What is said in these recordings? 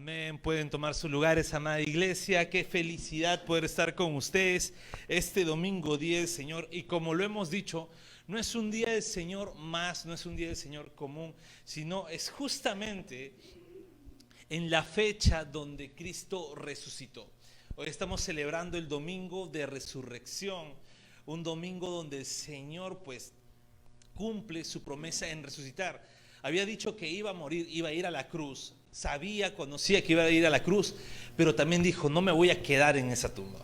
Amén. Pueden tomar sus lugares, amada iglesia. Qué felicidad poder estar con ustedes este domingo 10, Señor. Y como lo hemos dicho, no es un día del Señor más, no es un día del Señor común, sino es justamente en la fecha donde Cristo resucitó. Hoy estamos celebrando el domingo de resurrección, un domingo donde el Señor pues cumple su promesa en resucitar. Había dicho que iba a morir, iba a ir a la cruz. Sabía, conocía que iba a ir a la cruz, pero también dijo, no me voy a quedar en esa tumba,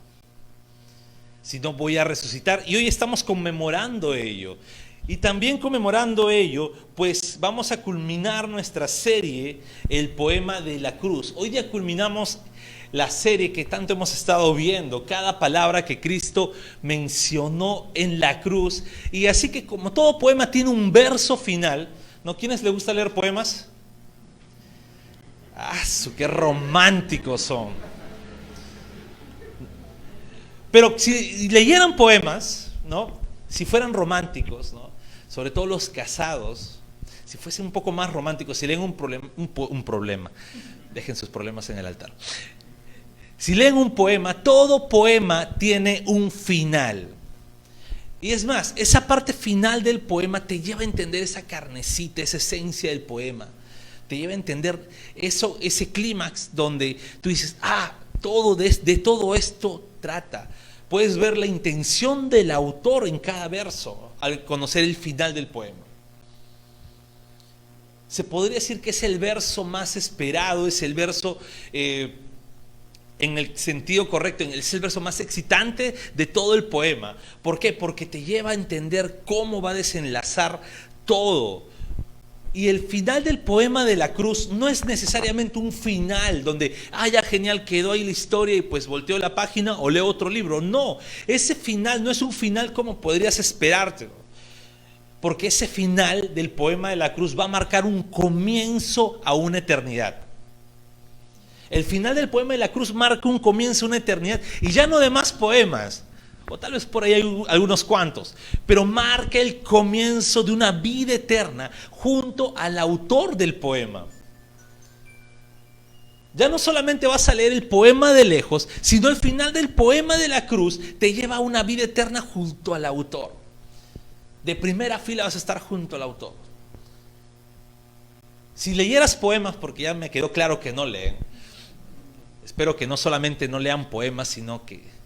sino voy a resucitar. Y hoy estamos conmemorando ello. Y también conmemorando ello, pues vamos a culminar nuestra serie, el poema de la cruz. Hoy día culminamos la serie que tanto hemos estado viendo, cada palabra que Cristo mencionó en la cruz. Y así que como todo poema tiene un verso final, ¿no? ¿Quiénes les gusta leer poemas? ¡Ah, qué románticos son! Pero si leyeran poemas, ¿no? Si fueran románticos, ¿no? Sobre todo los casados, si fuesen un poco más románticos, si leen un problema, dejen sus problemas en el altar. Si leen un poema, todo poema tiene un final. Y es más, esa parte final del poema te lleva a entender esa carnecita, esa esencia del poema. Te lleva a entender eso, ese clímax donde tú dices, de todo esto trata. Puedes ver la intención del autor en cada verso al conocer el final del poema. Se podría decir que es el verso más esperado, es el verso en el sentido correcto, es el verso más excitante de todo el poema. ¿Por qué? Porque te lleva a entender cómo va a desenlazar todo. Y el final del poema de la cruz no es necesariamente un final donde, ya genial, quedó ahí la historia y pues volteo la página o leo otro libro. No, ese final no es un final como podrías esperártelo. Porque ese final del poema de la cruz va a marcar un comienzo a una eternidad. El final del poema de la cruz marca un comienzo a una eternidad. Y ya no de más poemas, o tal vez por ahí hay algunos cuantos, pero marca el comienzo de una vida eterna junto al autor del poema. Ya no solamente vas a leer el poema de lejos, sino el final del poema de la cruz te lleva a una vida eterna junto al autor. De primera fila vas a estar junto al autor. Si leyeras poemas, porque ya me quedó claro que no leen, espero que no solamente no lean poemas, sino que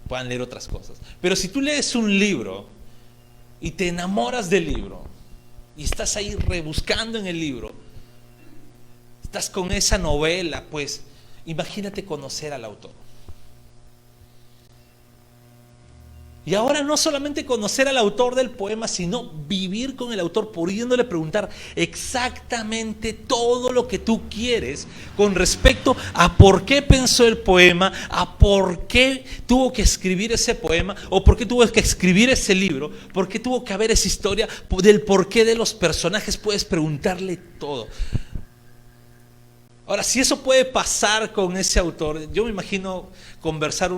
puedan leer otras cosas. Pero si tú lees un libro y te enamoras del libro y estás ahí rebuscando en el libro, estás con esa novela, pues imagínate conocer al autor. Y ahora no solamente conocer al autor del poema, sino vivir con el autor, pudiéndole preguntar exactamente todo lo que tú quieres con respecto a por qué pensó el poema, a por qué tuvo que escribir ese poema, o por qué tuvo que escribir ese libro, por qué tuvo que haber esa historia, del porqué de los personajes. Puedes preguntarle todo. Ahora, si eso puede pasar con ese autor, yo me imagino conversar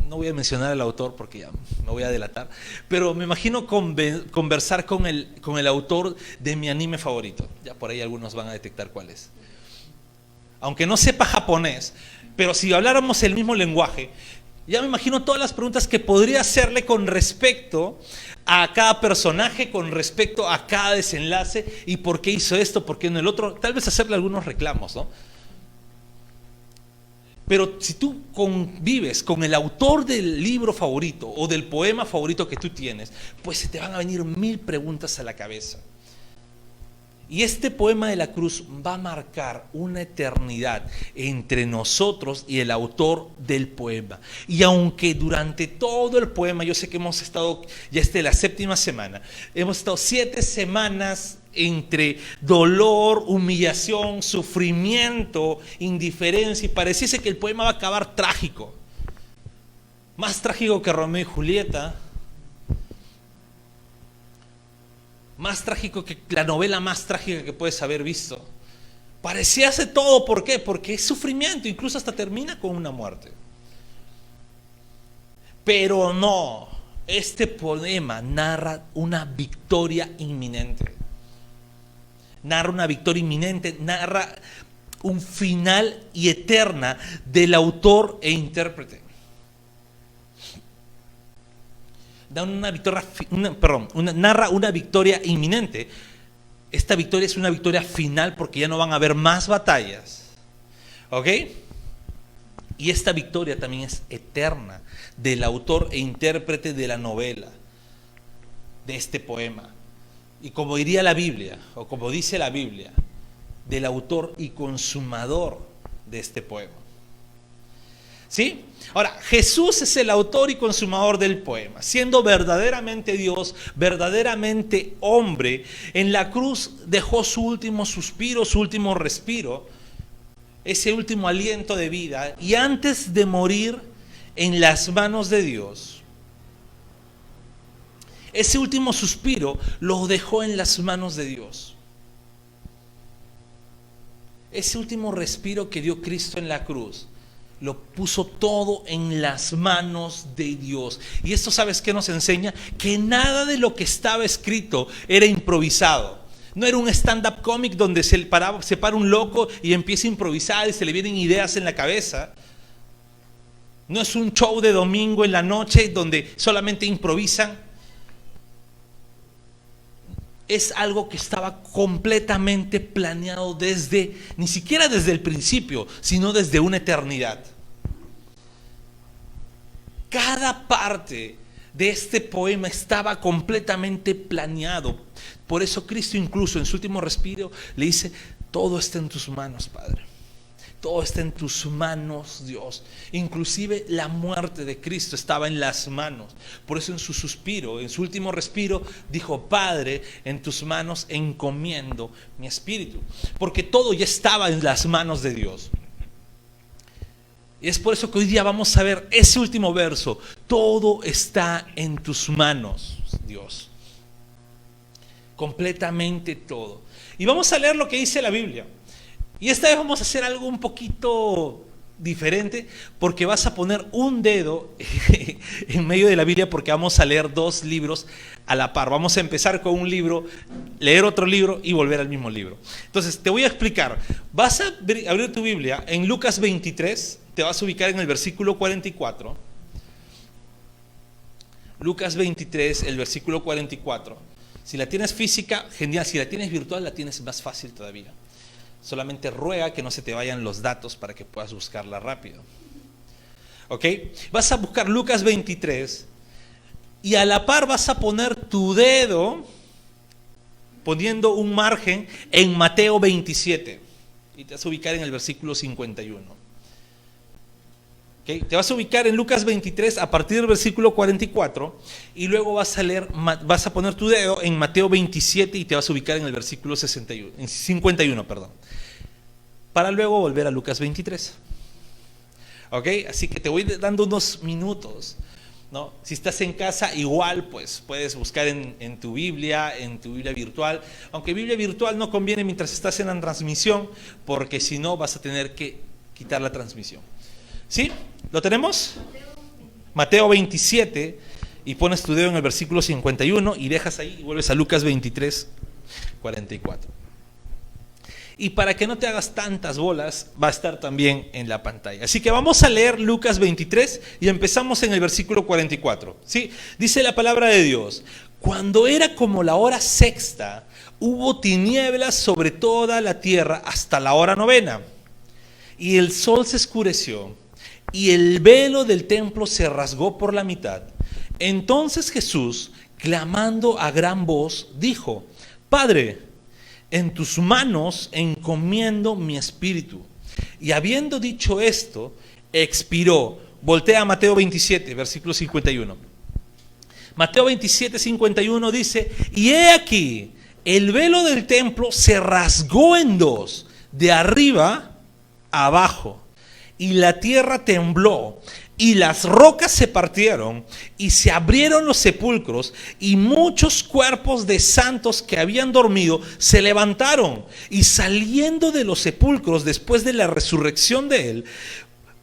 no voy a mencionar al autor porque ya me voy a delatar, pero me imagino conversar con el autor de mi anime favorito. Ya por ahí algunos van a detectar cuál es. Aunque no sepa japonés, pero si habláramos el mismo lenguaje, ya me imagino todas las preguntas que podría hacerle con respecto a cada personaje, con respecto a cada desenlace y por qué hizo esto, por qué no el otro. Tal vez hacerle algunos reclamos, ¿no? Pero si tú convives con el autor del libro favorito o del poema favorito que tú tienes, pues se te van a venir 1000 preguntas a la cabeza. Y este poema de la cruz va a marcar una eternidad entre nosotros y el autor del poema. Y aunque durante todo el poema, yo sé que hemos estado, ya esta es la 7ª semana, hemos estado 7 semanas entre dolor, humillación, sufrimiento, indiferencia, y pareciese que el poema va a acabar trágico. Más trágico que Romeo y Julieta. Más trágico que la novela más trágica que puedes haber visto. Parecía hacer todo, ¿por qué? Porque es sufrimiento, incluso hasta termina con una muerte. Pero no, este poema narra una victoria inminente. Narra una victoria inminente, narra un final y eterna del autor e intérprete. Da una victoria, narra una victoria inminente. Esta victoria es una victoria final porque ya no van a haber más batallas. ¿Ok? Y esta victoria también es eterna del autor e intérprete de la novela, de este poema. Y como diría la Biblia, o como dice la Biblia, del autor y consumador de este poema. ¿Sí? Ahora, Jesús es el autor y consumador del poema, siendo verdaderamente Dios, verdaderamente hombre. En la cruz dejó su último suspiro, su último respiro, ese último aliento de vida, y antes de morir en las manos de Dios, ese último suspiro lo dejó en las manos de Dios. Ese último respiro que dio Cristo en la cruz, lo puso todo en las manos de Dios. Y esto, ¿sabes qué nos enseña? Que nada de lo que estaba escrito era improvisado. No era un stand-up comic donde se para un loco y empieza a improvisar y se le vienen ideas en la cabeza. No es un show de domingo en la noche donde solamente improvisan. Es algo que estaba completamente planeado ni siquiera desde el principio, sino desde una eternidad. Cada parte de este poema estaba completamente planeado. Por eso Cristo, incluso en su último respiro, le dice: todo está en tus manos, Padre. Todo está en tus manos, Dios. Inclusive la muerte de Cristo estaba en las manos. Por eso en su suspiro, en su último respiro, dijo: Padre, en tus manos encomiendo mi espíritu. Porque todo ya estaba en las manos de Dios. Y es por eso que hoy día vamos a ver ese último verso. Todo está en tus manos, Dios. Completamente todo. Y vamos a leer lo que dice la Biblia. Y esta vez vamos a hacer algo un poquito diferente, porque vas a poner un dedo en medio de la Biblia, porque vamos a leer dos libros a la par. Vamos a empezar con un libro, leer otro libro y volver al mismo libro. Entonces te voy a explicar. Vas a abrir tu Biblia en Lucas 23, te vas a ubicar en el versículo 44. Lucas 23, el versículo 44. Si la tienes física, genial. Si la tienes virtual, la tienes más fácil todavía. Solamente ruega que no se te vayan los datos para que puedas buscarla rápido. ¿Ok? Vas a buscar Lucas 23 y a la par vas a poner tu dedo poniendo un margen en Mateo 27 y te vas a ubicar en el versículo 51. ¿Okay? Te vas a ubicar en Lucas 23 a partir del versículo 44 y luego vas a poner tu dedo en Mateo 27 y te vas a ubicar en el versículo 51, para luego volver a Lucas 23. ¿Ok? Así que te voy dando unos minutos, ¿no? Si estás en casa, igual pues puedes buscar en tu Biblia virtual, aunque Biblia virtual no conviene mientras estás en la transmisión, porque si no vas a tener que quitar la transmisión. ¿Sí? ¿Lo tenemos? Mateo 27 y pones tu dedo en el versículo 51 y dejas ahí y vuelves a Lucas 23, 44. Y para que no te hagas tantas bolas, va a estar también en la pantalla. Así que vamos a leer Lucas 23 y empezamos en el versículo 44. ¿Sí? Dice la palabra de Dios: cuando era como la hora sexta, hubo tinieblas sobre toda la tierra hasta la hora novena. Y el sol se oscureció y el velo del templo se rasgó por la mitad. Entonces Jesús, clamando a gran voz, dijo: Padre, en tus manos encomiendo mi espíritu. Y habiendo dicho esto, expiró. Voltea a Mateo 27, versículo 51. Mateo 27, 51 dice: y he aquí, el velo del templo se rasgó en dos, de arriba a abajo, y la tierra tembló, y las rocas se partieron, y se abrieron los sepulcros, y muchos cuerpos de santos que habían dormido se levantaron, y saliendo de los sepulcros después de la resurrección de él,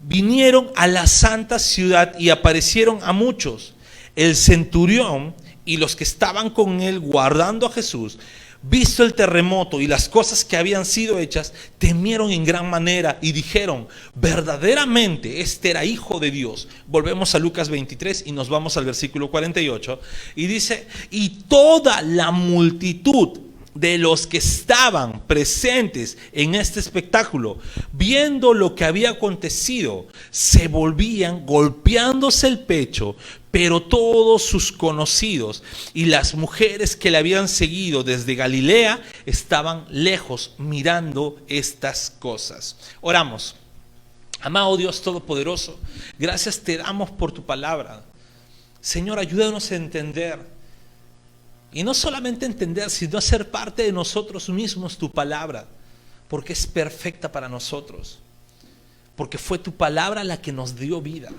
vinieron a la santa ciudad y aparecieron a muchos. El centurión y los que estaban con él guardando a Jesús visto el terremoto y las cosas que habían sido hechas, temieron en gran manera y dijeron: verdaderamente este era hijo de Dios. Volvemos a Lucas 23 y nos vamos al versículo 48 y dice: y toda la multitud de los que estaban presentes en este espectáculo, viendo lo que había acontecido, se volvían golpeándose el pecho. Pero todos sus conocidos y las mujeres que le habían seguido desde Galilea estaban lejos mirando estas cosas. Oramos. Amado Dios Todopoderoso, gracias te damos por tu palabra. Señor, ayúdanos a entender. Y no solamente entender, sino hacer parte de nosotros mismos tu palabra. Porque es perfecta para nosotros. Porque fue tu palabra la que nos dio vida.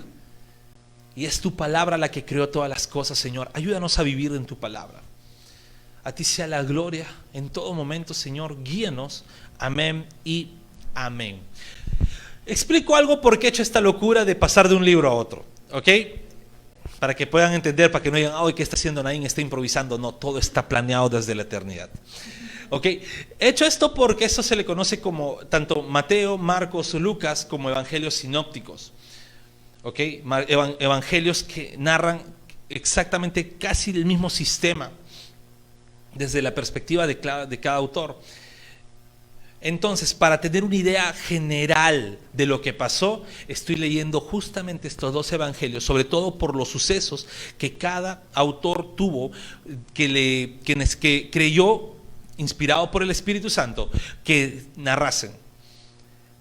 Y es tu palabra la que creó todas las cosas, Señor. Ayúdanos a vivir en tu palabra. A ti sea la gloria en todo momento, Señor. Guíanos. Amén y amén. Explico algo por qué he hecho esta locura de pasar de un libro a otro. ¿Ok? Para que puedan entender, para que no digan: ay, ¿qué está haciendo Naín? Está improvisando. No, todo está planeado desde la eternidad. ¿Ok? He hecho esto porque esto se le conoce como tanto Mateo, Marcos, Lucas, como evangelios sinópticos. Okay, evangelios que narran exactamente casi el mismo sistema desde la perspectiva de cada autor. Entonces, para tener una idea general de lo que pasó, estoy leyendo justamente estos dos evangelios, sobre todo por los sucesos que cada autor tuvo, que creyó, inspirado por el Espíritu Santo, que narrasen.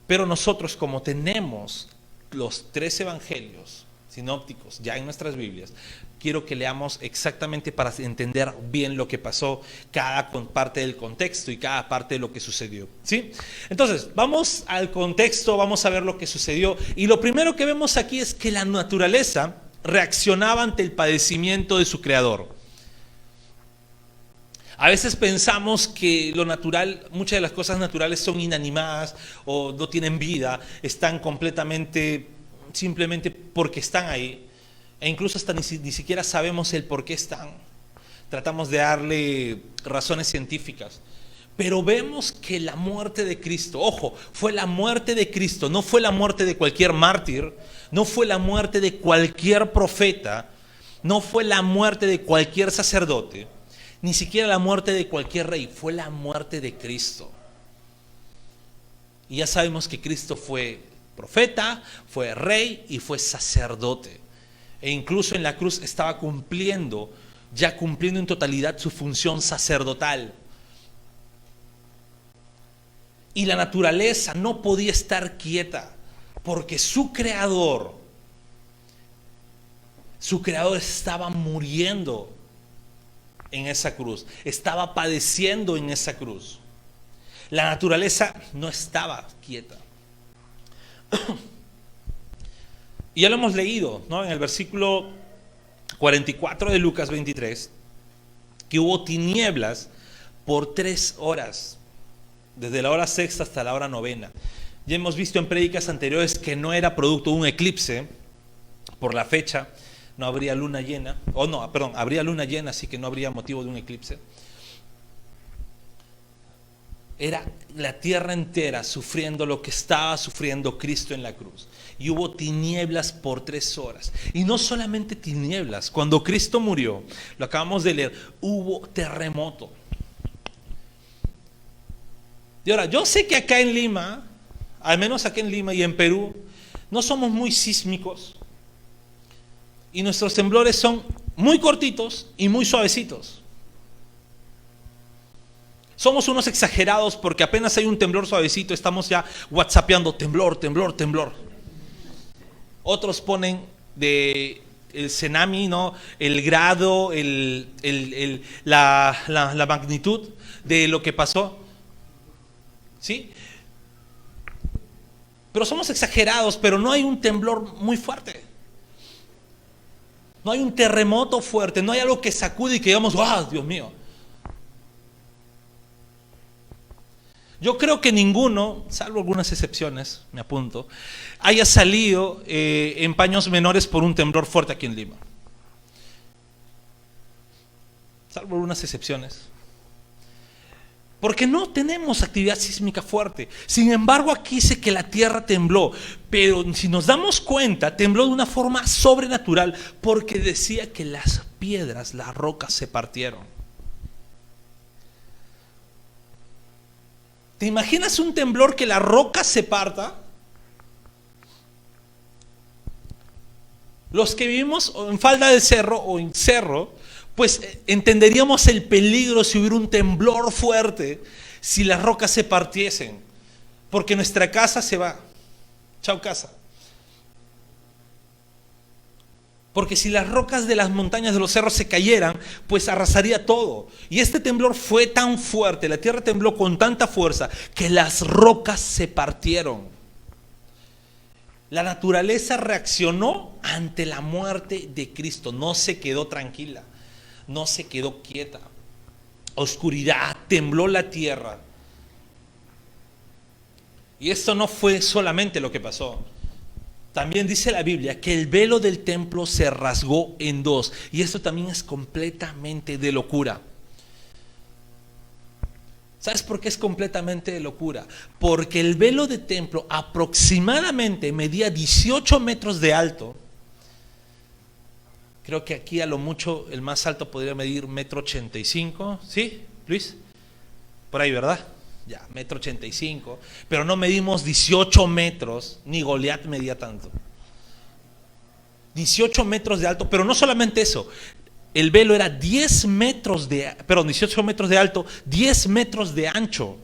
Pero nosotros, como tenemos los 3 evangelios sinópticos ya en nuestras Biblias, quiero que leamos exactamente para entender bien lo que pasó, cada parte del contexto y cada parte de lo que sucedió, ¿sí? Entonces, vamos al contexto, vamos a ver lo que sucedió. Y lo primero que vemos aquí es que la naturaleza reaccionaba ante el padecimiento de su creador. A veces pensamos que lo natural, muchas de las cosas naturales son inanimadas o no tienen vida, están completamente, simplemente porque están ahí. E incluso hasta ni siquiera sabemos el por qué están. Tratamos de darle razones científicas. Pero vemos que la muerte de Cristo, ojo, fue la muerte de Cristo, no fue la muerte de cualquier mártir, no fue la muerte de cualquier profeta, no fue la muerte de cualquier sacerdote, ni siquiera la muerte de cualquier rey, fue la muerte de Cristo. Y ya sabemos que Cristo fue profeta, fue rey y fue sacerdote. E incluso en la cruz estaba cumpliendo en totalidad su función sacerdotal. Y la naturaleza no podía estar quieta, porque su creador estaba muriendo en esa cruz, estaba padeciendo en esa cruz. La naturaleza no estaba quieta. Y ya lo hemos leído, ¿no? En el versículo 44 de Lucas 23, que hubo tinieblas por 3 horas, desde la hora sexta hasta la hora novena. Ya hemos visto en prédicas anteriores que no era producto de un eclipse por la fecha. No habría luna llena, habría luna llena, así que no habría motivo de un eclipse. Era la tierra entera sufriendo lo que estaba sufriendo Cristo en la cruz. Y hubo tinieblas por 3 horas. Y no solamente tinieblas, cuando Cristo murió, lo acabamos de leer, hubo terremoto. Y ahora, yo sé que acá en Lima, al menos acá en Lima y en Perú, no somos muy sísmicos. Y nuestros temblores son muy cortitos y muy suavecitos. Somos unos exagerados porque apenas hay un temblor suavecito, estamos ya whatsappeando temblor, temblor, temblor. Otros ponen el tsunami, ¿no? El grado, la magnitud de lo que pasó. ¿Sí? Pero somos exagerados, pero no hay un temblor muy fuerte. No hay un terremoto fuerte, no hay algo que sacude y que digamos, ¡ah, Dios mío! Yo creo que ninguno, salvo algunas excepciones, me apunto, haya salido en paños menores por un temblor fuerte aquí en Lima. Salvo algunas excepciones. porque no tenemos actividad sísmica fuerte. Sin embargo, aquí dice que la tierra tembló, pero si nos damos cuenta, tembló de una forma sobrenatural, porque decía que las piedras, las rocas se partieron. ¿Te imaginas un temblor que la roca se parta? Los que vivimos en falda de cerro o en cerro, pues entenderíamos el peligro si hubiera un temblor fuerte, si las rocas se partiesen, porque nuestra casa se va. Chao casa. Porque si las rocas de las montañas de los cerros se cayeran, pues arrasaría todo. Y este temblor fue tan fuerte, la tierra tembló con tanta fuerza, que las rocas se partieron. La naturaleza reaccionó ante la muerte de Cristo, no se quedó tranquila. No se quedó quieta. Oscuridad, tembló la tierra. Y esto no fue solamente lo que pasó. También dice la Biblia que el velo del templo se rasgó en dos. Y esto también es completamente de locura. ¿Sabes por qué es completamente de locura? Porque el velo del templo aproximadamente medía 18 metros de alto. Creo que aquí a lo mucho el más alto podría medir 1,85 m. ¿Sí, Luis? Por ahí, ¿verdad? Ya, 1,85 m. Pero no medimos 18 metros, ni Goliat medía tanto. 18 metros de alto, pero no solamente eso. El velo era 18 metros de alto, 10 metros de ancho.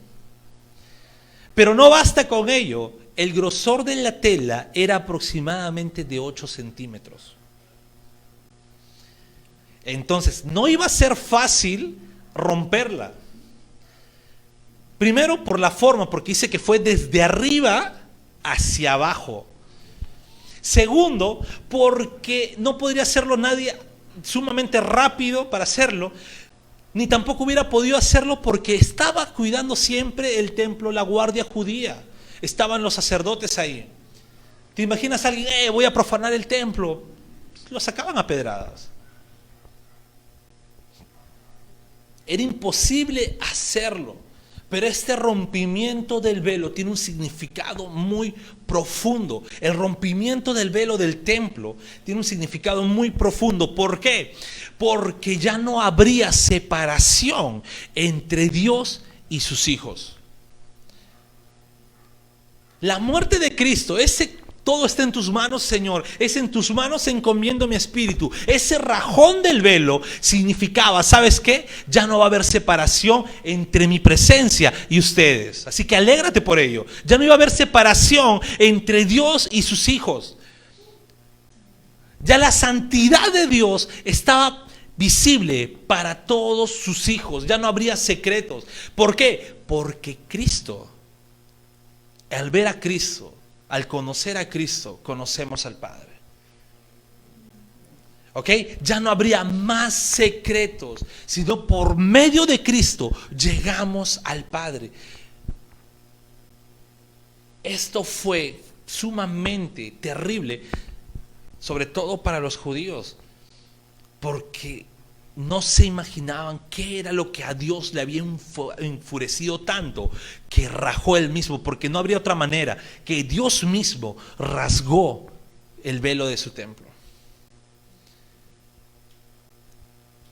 Pero no basta con ello. El grosor de la tela era aproximadamente de 8 centímetros. Entonces, no iba a ser fácil romperla. Primero por la forma, porque dice que fue desde arriba hacia abajo. Segundo, porque no podría hacerlo nadie sumamente rápido para hacerlo, ni tampoco hubiera podido hacerlo porque estaba cuidando siempre el templo la guardia judía. Estaban los sacerdotes ahí. ¿Te imaginas a alguien, voy a profanar el templo? Lo sacaban a pedradas. Era imposible hacerlo, pero este rompimiento del velo tiene un significado muy profundo. El rompimiento del velo del templo tiene un significado muy profundo. ¿Por qué? Porque ya no habría separación entre Dios y sus hijos. La muerte de Cristo, todo está en tus manos, Señor. Es en tus manos encomiendo mi espíritu. Ese rajón del velo significaba, ¿sabes qué? Ya no va a haber separación entre mi presencia y ustedes. Así que alégrate por ello. Ya no iba a haber separación entre Dios y sus hijos. Ya la santidad de Dios estaba visible para todos sus hijos. Ya no habría secretos. ¿Por qué? Porque Cristo, al ver a Cristo, al conocer a Cristo, conocemos al Padre. ¿Ok? Ya no habría más secretos, sino por medio de Cristo llegamos al Padre. Esto fue sumamente terrible, sobre todo para los judíos, porque no se imaginaban qué era lo que a Dios le había enfurecido tanto que rajó él mismo, porque no habría otra manera que Dios mismo rasgó el velo de su templo.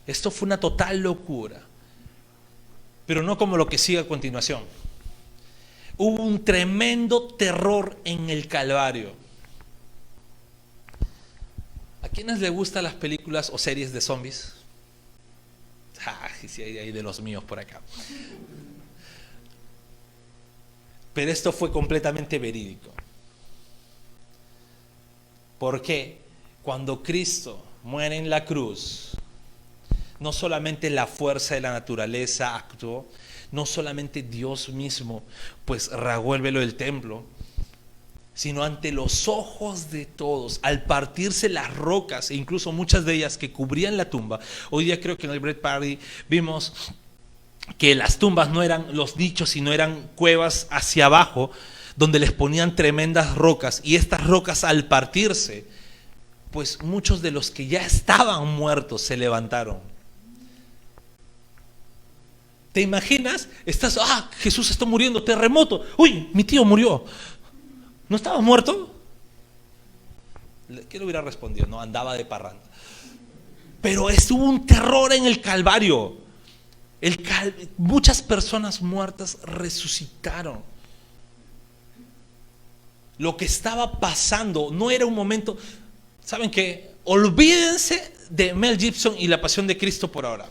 Esto fue una total locura, pero no como lo que sigue a continuación. Hubo un tremendo terror en el Calvario. ¿A quiénes les gustan las películas o series de zombies? Sí, hay de los míos por acá. Pero esto fue completamente verídico. Porque cuando Cristo muere en la cruz, no solamente la fuerza de la naturaleza actuó, no solamente Dios mismo pues rasgó el velo del templo, sino ante los ojos de todos, al partirse las rocas, e incluso muchas de ellas que cubrían la tumba. Hoy día creo que en el Bread Party vimos que las tumbas no eran los nichos, sino eran cuevas hacia abajo, donde les ponían tremendas rocas, y estas rocas al partirse, pues muchos de los que ya estaban muertos se levantaron. ¿Te imaginas? Estás, Jesús está muriendo, terremoto. Uy, mi tío murió. ¿No estaba muerto? ¿Qué le hubiera respondido? No, andaba de parranda. Pero estuvo un terror en el Calvario. Muchas personas muertas resucitaron. Lo que estaba pasando no era un momento. ¿Saben qué? Olvídense de Mel Gibson y La Pasión de Cristo por ahora.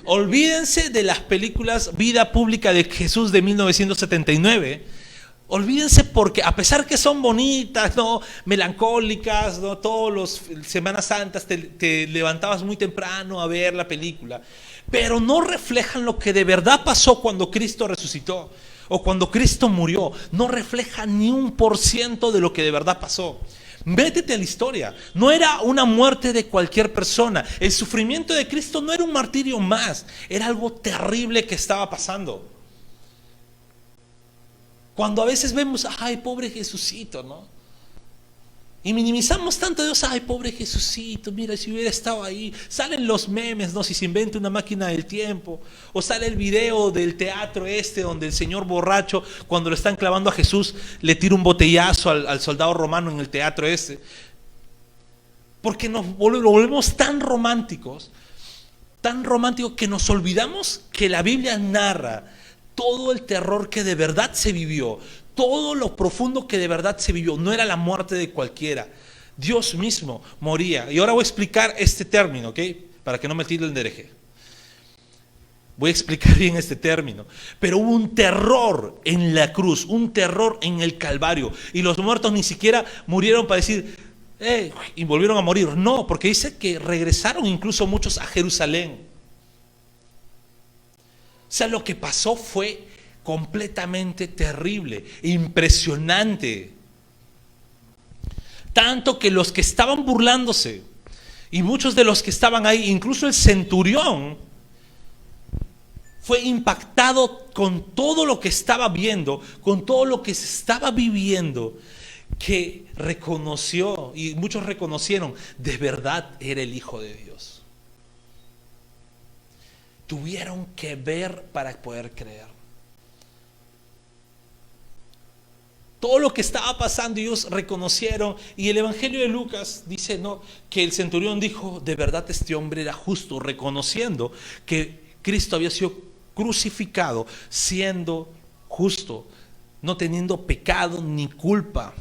Olvídense de las películas Vida Pública de Jesús de 1979. Olvídense, porque a pesar que son bonitas, ¿no?, melancólicas, ¿no?, todos los Semanas Santas te levantabas muy temprano a ver la película, pero no reflejan lo que de verdad pasó cuando Cristo resucitó o cuando Cristo murió. No refleja ni 1% de lo que de verdad pasó. Métete a la historia. No era una muerte de cualquier persona. El sufrimiento de Cristo no era un martirio más, era algo terrible que estaba pasando. Cuando a veces vemos, ay, pobre Jesucito, ¿no? Y minimizamos tanto a Dios, ay, pobre Jesucito, mira, si hubiera estado ahí. Salen los memes, ¿no? Si se inventa una máquina del tiempo. O sale el video del teatro donde el señor borracho, cuando lo están clavando a Jesús, le tira un botellazo al soldado romano en el teatro Porque lo volvemos tan románticos que nos olvidamos que la Biblia narra todo el terror que de verdad se vivió, todo lo profundo que de verdad se vivió. No era la muerte de cualquiera. Dios mismo moría. Y ahora voy a explicar este término, ¿ok? Para que no me tilden de hereje. Voy a explicar bien este término. Pero hubo un terror en la cruz, un terror en el Calvario. Y los muertos ni siquiera murieron para decir, y volvieron a morir. No, porque dice que regresaron incluso muchos a Jerusalén. O sea, lo que pasó fue completamente terrible, impresionante. Tanto que los que estaban burlándose, y muchos de los que estaban ahí, incluso el centurión, fue impactado con todo lo que estaba viendo, con todo lo que se estaba viviendo, que reconoció, y muchos reconocieron, de verdad era el Hijo de Dios. Tuvieron que ver para poder creer. Todo lo que estaba pasando ellos reconocieron. Y el Evangelio de Lucas dice, ¿no?, que el centurión dijo, de verdad este hombre era justo, reconociendo que Cristo había sido crucificado siendo justo, no teniendo pecado ni culpa.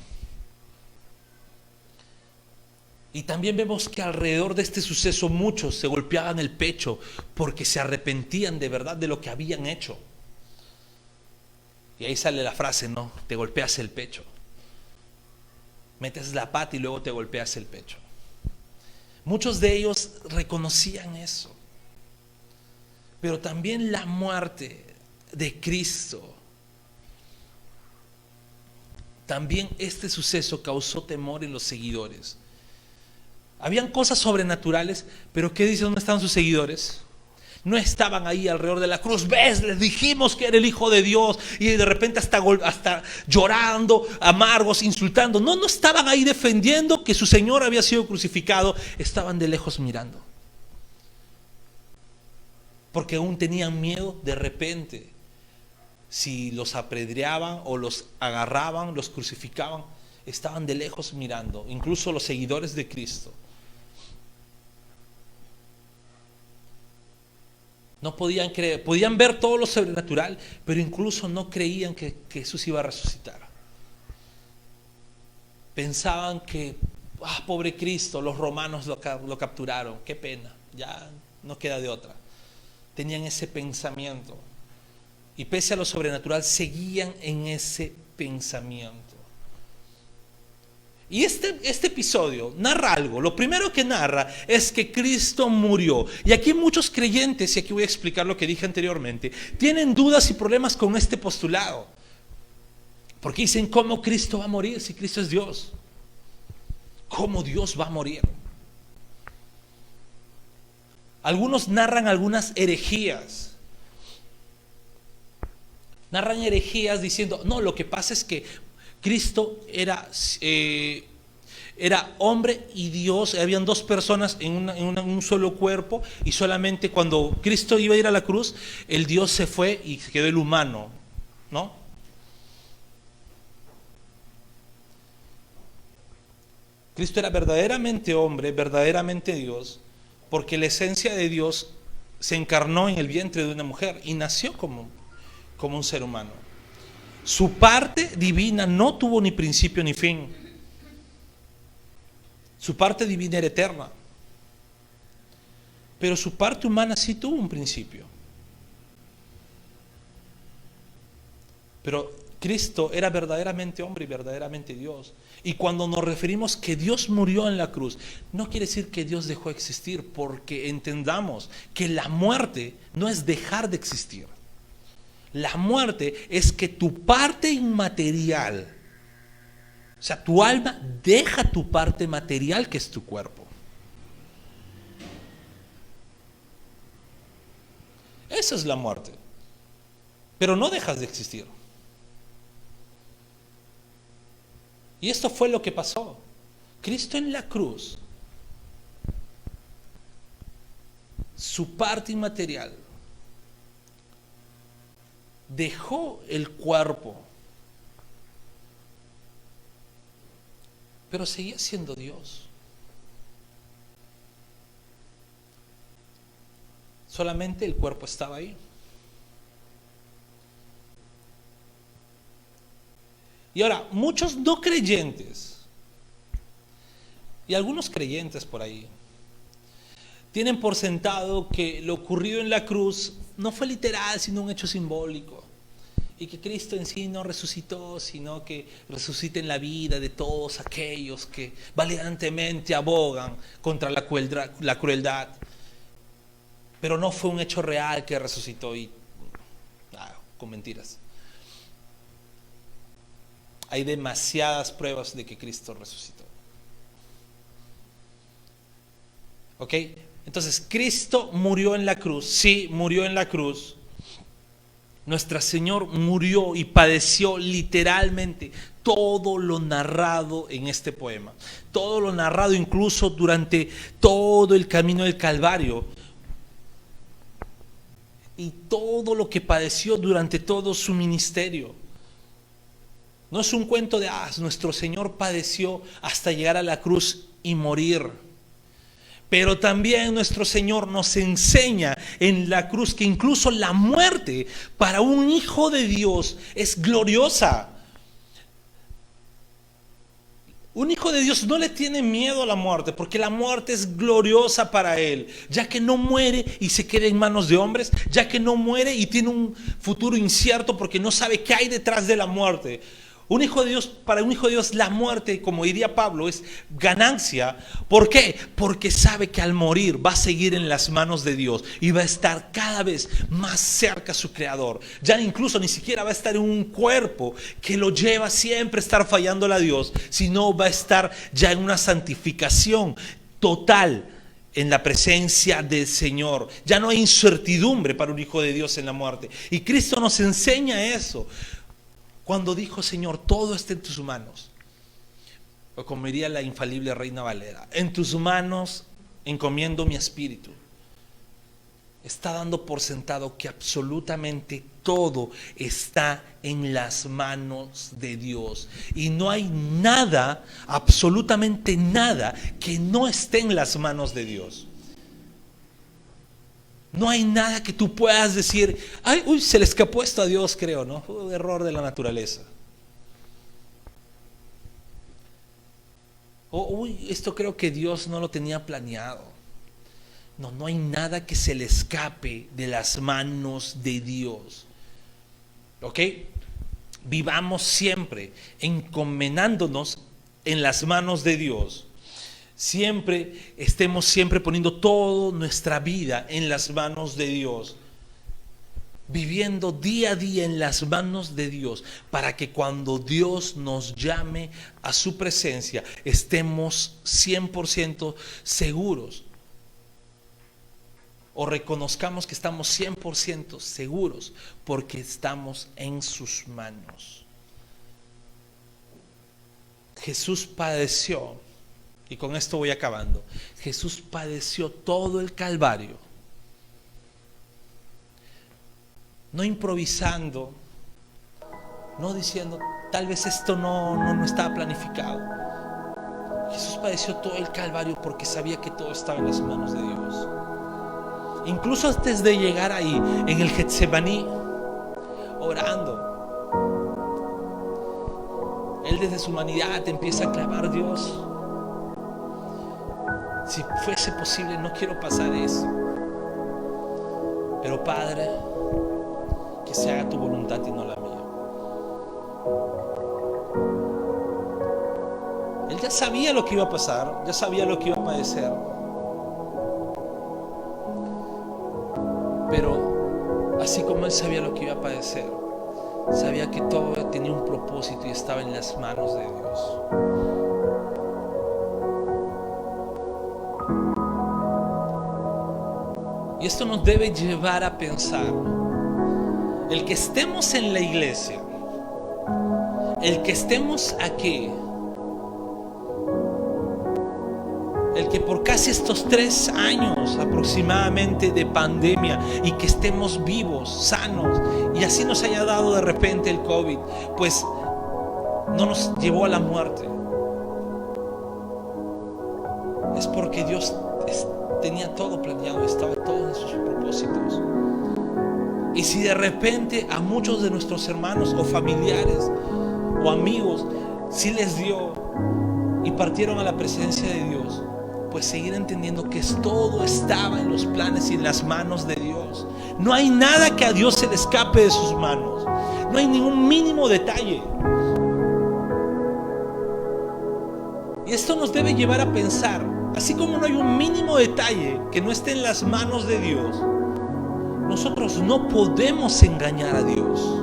Y también vemos que alrededor de este suceso muchos se golpeaban el pecho porque se arrepentían de verdad de lo que habían hecho. Y ahí sale la frase, ¿no? Te golpeas el pecho. Metes la pata y luego te golpeas el pecho. Muchos de ellos reconocían eso. Pero también la muerte de Cristo, también este suceso causó temor en los seguidores. Habían cosas sobrenaturales, pero ¿qué dice? ¿Dónde estaban sus seguidores? No estaban ahí alrededor de la cruz. ¿Ves? Les dijimos que era el Hijo de Dios. Y de repente hasta llorando, amargos, insultando. No estaban ahí defendiendo que su Señor había sido crucificado. Estaban de lejos mirando. Porque aún tenían miedo de repente. Si los apedreaban o los agarraban, los crucificaban, estaban de lejos mirando. Incluso los seguidores de Cristo. No podían creer, podían ver todo lo sobrenatural, pero incluso no creían que Jesús iba a resucitar. Pensaban que, pobre Cristo, los romanos lo capturaron, qué pena, ya no queda de otra. Tenían ese pensamiento. Y pese a lo sobrenatural, seguían en ese pensamiento. Y este episodio narra algo. Lo primero que narra es que Cristo murió. Y aquí muchos creyentes, y aquí voy a explicar lo que dije anteriormente, tienen dudas y problemas con este postulado. Porque dicen, ¿cómo Cristo va a morir si Cristo es Dios? ¿Cómo Dios va a morir? Algunos narran algunas herejías. Narran herejías diciendo, no, lo que pasa es que Cristo Era hombre y Dios, habían dos personas en un solo cuerpo, y solamente cuando Cristo iba a ir a la cruz, el Dios se fue y quedó el humano, ¿no? Cristo era verdaderamente hombre, verdaderamente Dios, porque la esencia de Dios se encarnó en el vientre de una mujer y nació como un ser humano. Su parte divina no tuvo ni principio ni fin. Su parte divina era eterna. Pero su parte humana sí tuvo un principio. Pero Cristo era verdaderamente hombre y verdaderamente Dios. Y cuando nos referimos que Dios murió en la cruz, no quiere decir que Dios dejó de existir, porque entendamos que la muerte no es dejar de existir. La muerte es que tu parte inmaterial, o sea, tu alma deja tu parte material, que es tu cuerpo. Esa es la muerte. Pero no dejas de existir. Y esto fue lo que pasó. Cristo en la cruz, su parte inmaterial, dejó el cuerpo, pero seguía siendo Dios. Solamente el cuerpo estaba ahí. Y ahora, muchos no creyentes y algunos creyentes por ahí tienen por sentado que lo ocurrido en la cruz no fue literal, sino un hecho simbólico, y que Cristo en sí no resucitó, sino que resucita en la vida de todos aquellos que valientemente abogan contra la crueldad. Pero no fue un hecho real que resucitó, y con mentiras. Hay demasiadas pruebas de que Cristo resucitó. ¿Ok? Entonces, Cristo murió en la cruz. Sí, murió en la cruz. Nuestro Señor murió y padeció literalmente todo lo narrado en este poema. Todo lo narrado incluso durante todo el camino del Calvario. Y todo lo que padeció durante todo su ministerio. No es un cuento de, nuestro Señor padeció hasta llegar a la cruz y morir. Pero también nuestro Señor nos enseña en la cruz que incluso la muerte para un hijo de Dios es gloriosa. Un hijo de Dios no le tiene miedo a la muerte, porque la muerte es gloriosa para él, ya que no muere y se queda en manos de hombres, ya que no muere y tiene un futuro incierto porque no sabe qué hay detrás de la muerte. Un hijo de Dios, para un hijo de Dios, la muerte, como diría Pablo, es ganancia. ¿Por qué? Porque sabe que al morir va a seguir en las manos de Dios y va a estar cada vez más cerca a su Creador. Ya incluso ni siquiera va a estar en un cuerpo que lo lleva siempre a estar fallándole a Dios, sino va a estar ya en una santificación total, en la presencia del Señor. Ya no hay incertidumbre para un hijo de Dios en la muerte. Y Cristo nos enseña eso. Cuando dijo, Señor, todo está en tus manos, o como diría la infalible Reina Valera, en tus manos encomiendo mi espíritu, está dando por sentado que absolutamente todo está en las manos de Dios. Y no hay nada, absolutamente nada, que no esté en las manos de Dios. No hay nada que tú puedas decir, se le escapó esto a Dios, creo, ¿no? Fue un error de la naturaleza. Esto creo que Dios no lo tenía planeado. No hay nada que se le escape de las manos de Dios. ¿Ok? Vivamos siempre encomendándonos en las manos de Dios. Estemos siempre poniendo toda nuestra vida en las manos de Dios, viviendo día a día en las manos de Dios, para que cuando Dios nos llame a su presencia estemos 100% seguros, o reconozcamos que estamos 100% seguros porque estamos en sus manos. Jesús padeció Y con esto voy acabando. Jesús padeció todo el Calvario. No improvisando, no diciendo, tal vez esto no estaba planificado. Jesús padeció todo el Calvario porque sabía que todo estaba en las manos de Dios. Incluso antes de llegar ahí, en el Getsemaní, orando, Él desde su humanidad empieza a clamar: Dios, si fuese posible, no quiero pasar eso, pero Padre, que se haga tu voluntad y no la mía. Él ya sabía lo que iba a pasar, ya sabía lo que iba a padecer, pero así como Él sabía lo que iba a padecer, sabía que todo tenía un propósito y estaba en las manos de Dios. Y esto nos debe llevar a pensar: el que estemos en la iglesia, el que estemos aquí, el que por casi estos 3 años aproximadamente de pandemia y que estemos vivos, sanos, y así nos haya dado de repente el COVID, pues no nos llevó a la muerte, es porque Dios tenía todo planeado, estaba todo en sus propósitos. Y si de repente a muchos de nuestros hermanos o familiares o amigos sí les dio y partieron a la presencia de Dios, pues seguir entendiendo que todo estaba en los planes y en las manos de Dios. No hay nada que a Dios se le escape de sus manos. No hay ningún mínimo detalle. Y esto nos debe llevar a pensar: así como no hay un mínimo detalle que no esté en las manos de Dios, nosotros no podemos engañar a Dios.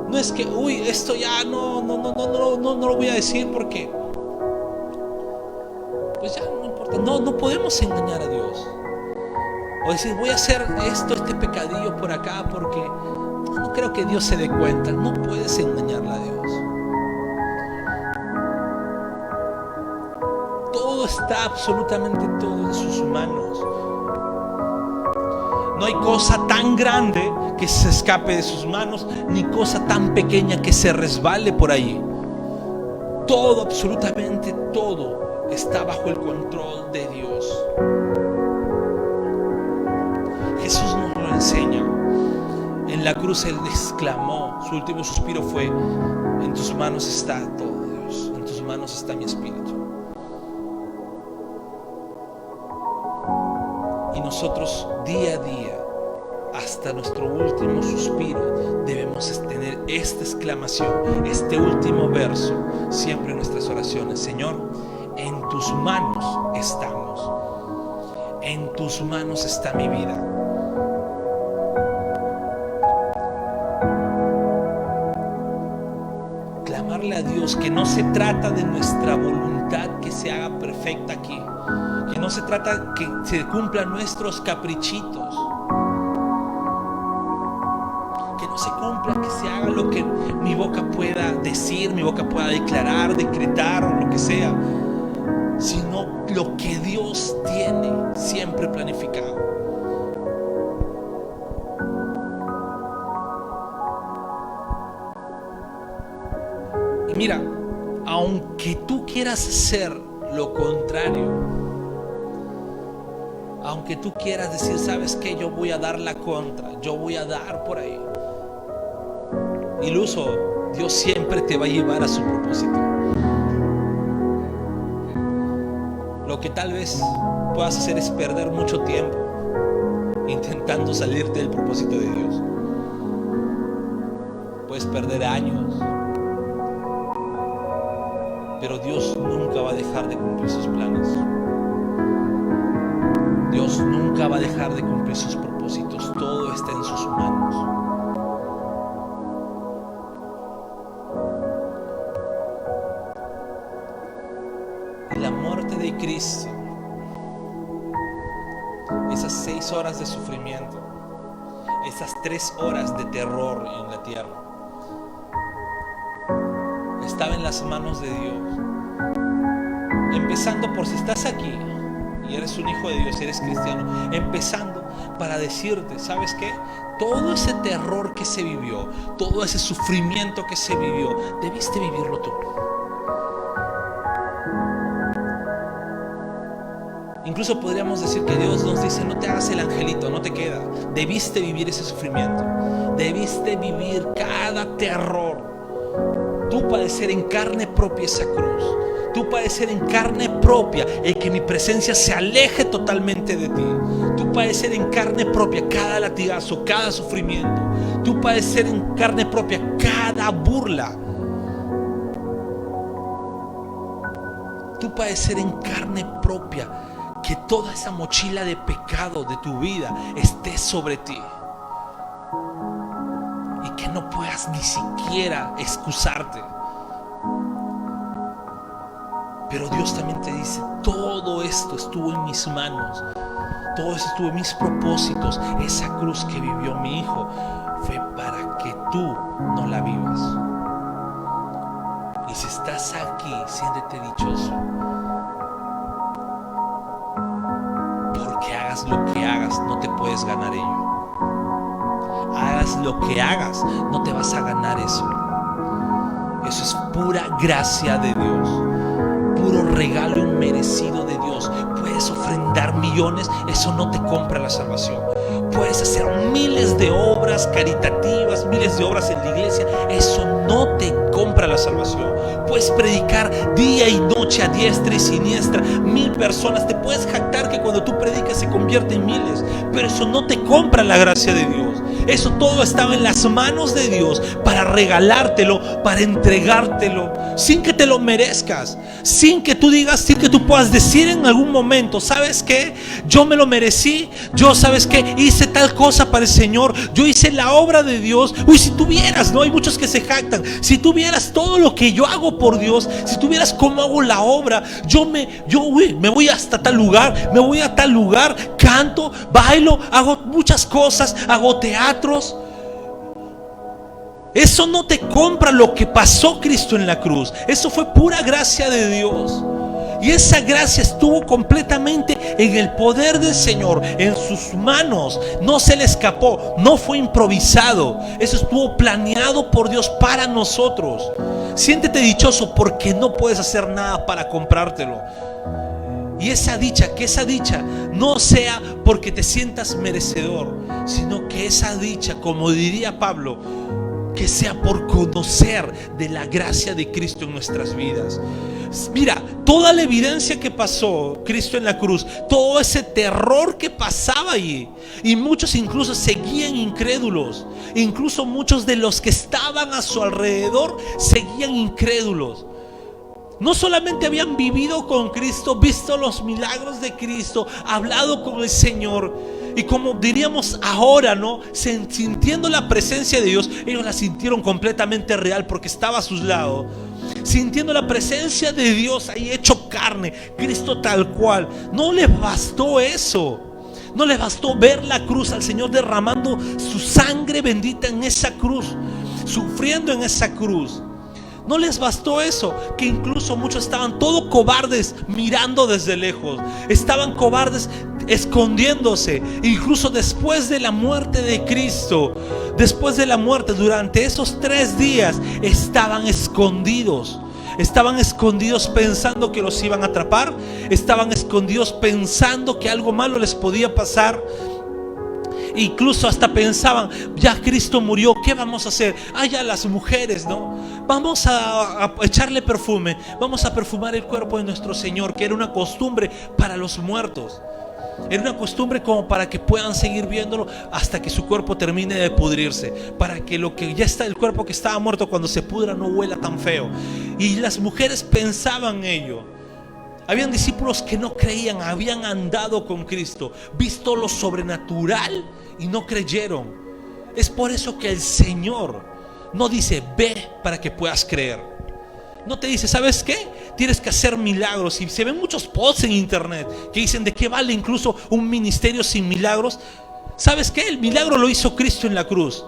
No es que, esto ya no lo voy a decir porque, pues ya no importa. No podemos engañar a Dios. O decir, voy a hacer este pecadillo por acá porque no creo que Dios se dé cuenta. No puedes engañarle a Dios. Todo está, absolutamente todo, en sus manos. No hay cosa tan grande que se escape de sus manos, ni cosa tan pequeña que se resbale por allí. Todo, absolutamente todo, está bajo el control de Dios. Jesús nos lo enseña. En la cruz Él exclamó, su último suspiro fue: en tus manos está todo, Dios, en tus manos está mi espíritu. Y nosotros día a día, hasta nuestro último suspiro, debemos tener esta exclamación, este último verso, siempre en nuestras oraciones: Señor, en tus manos estamos, en tus manos está mi vida. Clamarle a Dios que no se trata de nuestra voluntad que se haga perfecta aquí, que no se trata que se cumplan nuestros caprichitos, que no se cumpla, que se haga lo que mi boca pueda decir, mi boca pueda declarar, decretar o lo que sea, sino lo que Dios tiene siempre planificado. Y mira, aunque tú quieras hacer lo contrario, aunque tú quieras decir, ¿sabes qué? Yo voy a dar la contra, yo voy a dar por ahí, iluso, Dios siempre te va a llevar a su propósito. Lo que tal vez puedas hacer es perder mucho tiempo intentando salirte del propósito de Dios. Puedes perder años, pero Dios nunca va a dejar de cumplir sus planes. Dios nunca va a dejar de cumplir sus propósitos. Todo está en sus manos. Y la muerte de Cristo, esas 6 horas de sufrimiento, esas 3 horas de terror en la tierra, en las manos de Dios. Empezando por si estás aquí y eres un hijo de Dios, eres cristiano, empezando para decirte, ¿sabes qué? Todo ese terror que se vivió, todo ese sufrimiento que se vivió, debiste vivirlo tú. Incluso podríamos decir que Dios nos dice: no te hagas el angelito, no te queda. Debiste vivir ese sufrimiento, debiste vivir cada terror. Tú padecer en carne propia esa cruz, tú padecer en carne propia el que mi presencia se aleje totalmente de ti, tú padecer en carne propia cada latigazo, cada sufrimiento, tú padecer en carne propia cada burla, tú padecer en carne propia que toda esa mochila de pecado de tu vida esté sobre ti y que no puedas ni siquiera excusarte. Pero Dios también te dice: todo esto estuvo en mis manos, todo esto estuvo en mis propósitos. Esa cruz que vivió mi hijo fue para que tú no la vivas. Y si estás aquí, siéntete dichoso, porque hagas lo que hagas, no te puedes ganar ello. Hagas lo que hagas, no te vas a ganar eso. Eso es pura gracia de Dios, puro regalo inmerecido de Dios. Puedes ofrendar millones, eso no te compra la salvación. Puedes hacer miles de obras caritativas, miles de obras en la iglesia, eso no te compra la salvación. Puedes predicar día y noche a diestra y siniestra, 1000 personas. Te puedes jactar que cuando tú predicas se convierte en miles, pero eso no te compra la gracia de Dios. Eso todo estaba en las manos de Dios para regalártelo, para entregártelo, sin que te lo merezcas, sin que tú digas, sin que tú puedas decir en algún momento: ¿sabes qué? Yo me lo merecí, yo, ¿sabes qué? Hice tal cosa para el Señor, yo hice la obra de Dios. Uy, si tuvieras, ¿no? Hay muchos que se jactan. Si tuvieras todo lo que yo hago por Dios, si tuvieras cómo hago la obra, yo me voy hasta tal lugar, me voy a tal lugar, canto, bailo, hago muchas cosas, hago teatros. Eso no te compra lo que pasó Cristo en la cruz. Eso fue pura gracia de Dios. Y esa gracia estuvo completamente en el poder del Señor, en sus manos. No se le escapó, no fue improvisado. Eso estuvo planeado por Dios para nosotros. Siéntete dichoso porque no puedes hacer nada para comprártelo. Y esa dicha no sea porque te sientas merecedor, sino que esa dicha, como diría Pablo, que sea por conocer de la gracia de Cristo en nuestras vidas. Mira, toda la evidencia que pasó Cristo en la cruz, todo ese terror que pasaba allí, y muchos incluso seguían incrédulos. Incluso muchos de los que estaban a su alrededor seguían incrédulos. No solamente habían vivido con Cristo, visto los milagros de Cristo, hablado con el Señor, y como diríamos ahora, ¿no? Sintiendo la presencia de Dios, ellos la sintieron completamente real porque estaba a sus lados. Sintiendo la presencia de Dios ahí hecho carne, Cristo tal cual. No les bastó eso. No les bastó ver la cruz, al Señor derramando su sangre bendita en esa cruz, sufriendo en esa cruz. No les bastó eso, que incluso muchos estaban todos cobardes mirando desde lejos. Estaban cobardes escondiéndose. Incluso después de la muerte de Cristo, después de la muerte, durante esos 3 días estaban escondidos. Estaban escondidos pensando que los iban a atrapar. Estaban escondidos pensando que algo malo les podía pasar. Incluso hasta pensaban: ya Cristo murió, ¿qué vamos a hacer? Ya las mujeres, ¿no? Vamos a echarle perfume, vamos a perfumar el cuerpo de nuestro Señor, que era una costumbre para los muertos. Era una costumbre como para que puedan seguir viéndolo hasta que su cuerpo termine de pudrirse, para que lo que ya está, el cuerpo que estaba muerto, cuando se pudra no huela tan feo. Y las mujeres pensaban ello. Habían discípulos que no creían, habían andado con Cristo, visto lo sobrenatural y no creyeron. Es por eso que el Señor no dice: ve para que puedas creer. No te dice: ¿sabes qué? Tienes que hacer milagros. Y se ven muchos posts en internet que dicen: ¿de qué vale incluso un ministerio sin milagros? ¿Sabes qué? El milagro lo hizo Cristo en la cruz.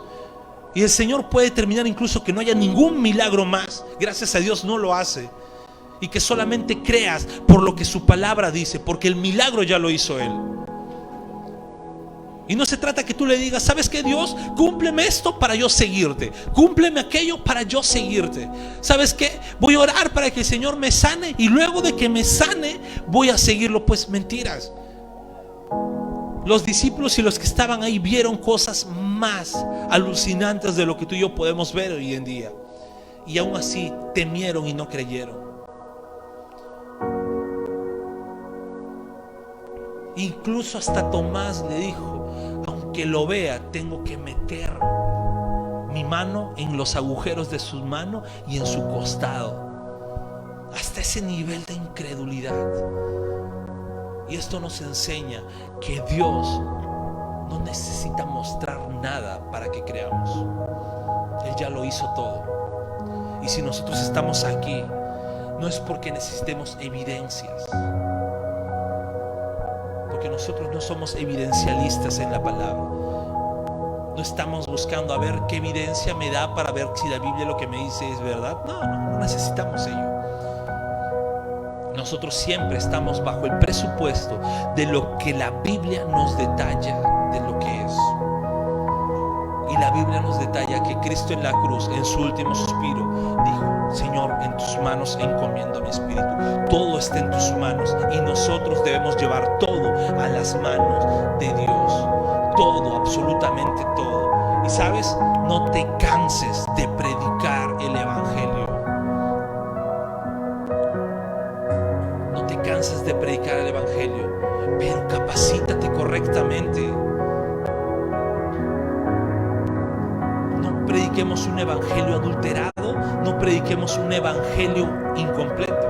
Y el Señor puede determinar incluso que no haya ningún milagro más. Gracias a Dios no lo hace. Y que solamente creas por lo que su palabra dice, porque el milagro ya lo hizo Él. Y no se trata que tú le digas: ¿sabes qué, Dios? Cúmpleme esto para yo seguirte. Cúmpleme aquello para yo seguirte. ¿Sabes qué? Voy a orar para que el Señor me sane, y luego de que me sane voy a seguirlo. Pues mentiras. Los discípulos y los que estaban ahí vieron cosas más alucinantes de lo que tú y yo podemos ver hoy en día. Y aún así temieron y no creyeron. Incluso hasta Tomás le dijo: aunque lo vea, tengo que meter mi mano en los agujeros de su mano y en su costado. Hasta ese nivel de incredulidad. Y esto nos enseña que Dios no necesita mostrar nada para que creamos. Él ya lo hizo todo. Y si nosotros estamos aquí, no es porque necesitemos evidencias. Porque nosotros no somos evidencialistas en la palabra. No estamos buscando a ver qué evidencia me da para ver si la Biblia lo que me dice es verdad. No necesitamos ello. Nosotros siempre estamos bajo el presupuesto de lo que la Biblia nos detalla de lo que es. Y la Biblia nos detalla que Cristo en la cruz, en su último suspiro, dijo: Señor, en tus manos encomiendo mi espíritu. Todo está en tus manos, y nosotros debemos llevar todo a las manos de Dios. Todo, absolutamente todo. Y sabes, no te canses de predicar el evangelio. No te canses de predicar el evangelio, pero capacítate correctamente. No prediquemos un evangelio adulterado, no prediquemos un evangelio incompleto.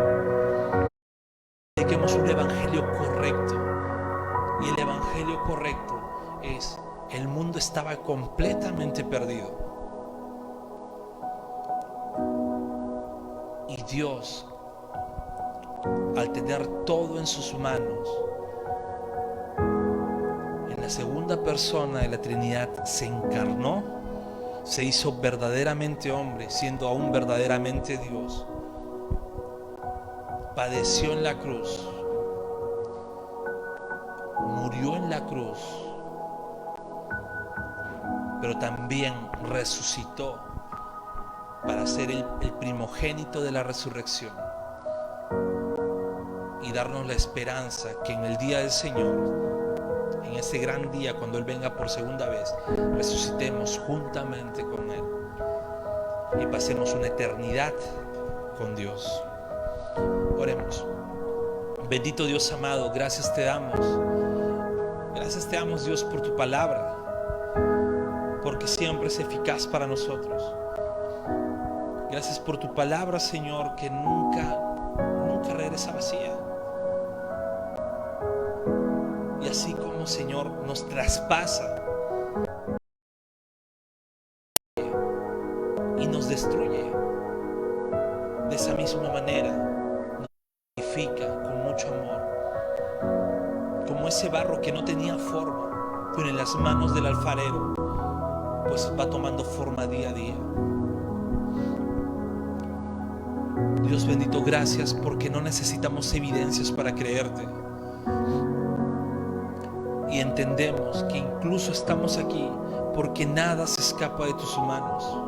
Prediquemos un evangelio correcto. Y el evangelio correcto es: el mundo estaba completamente perdido. Y Dios, al tener todo en sus manos, en la segunda persona de la Trinidad se encarnó, se hizo verdaderamente hombre, siendo aún verdaderamente Dios. Padeció en la cruz, murió en la cruz, pero también resucitó para ser el primogénito de la resurrección y darnos la esperanza que en el día del Señor, en ese gran día cuando Él venga por segunda vez, resucitemos juntamente con Él y pasemos una eternidad con Dios. Oremos. Bendito Dios amado, gracias te damos. Gracias te damos, Dios, por tu palabra, porque siempre es eficaz para nosotros. Gracias por tu palabra, Señor, que nunca regresa vacía. Y así como, Señor, nos traspasa y nos destruye, de esa misma manera nos purifica con mucho amor. Como ese barro que no tenía forma, pero en las manos del alfarero, pues va tomando forma día a día. Dios bendito, gracias porque no necesitamos evidencias para creerte. Y entendemos que incluso estamos aquí porque nada se escapa de tus manos.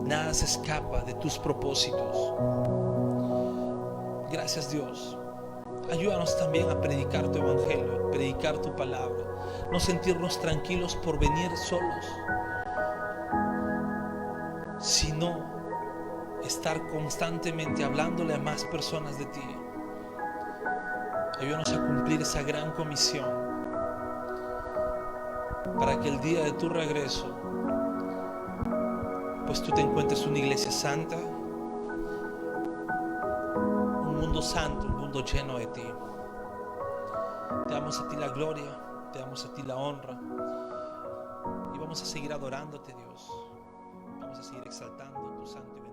Nada se escapa de tus propósitos. Gracias, Dios. Ayúdanos también a predicar tu evangelio, predicar tu palabra. No sentirnos tranquilos por venir solos, sino estar constantemente hablándole a más personas de ti. Ayúdanos a cumplir esa gran comisión para que el día de tu regreso, pues tú te encuentres una iglesia santa, un mundo santo, un mundo lleno de ti. Te damos a ti la gloria, te damos a ti la honra, y vamos a seguir adorándote, Dios. Vamos a seguir exaltando tu santo y bendito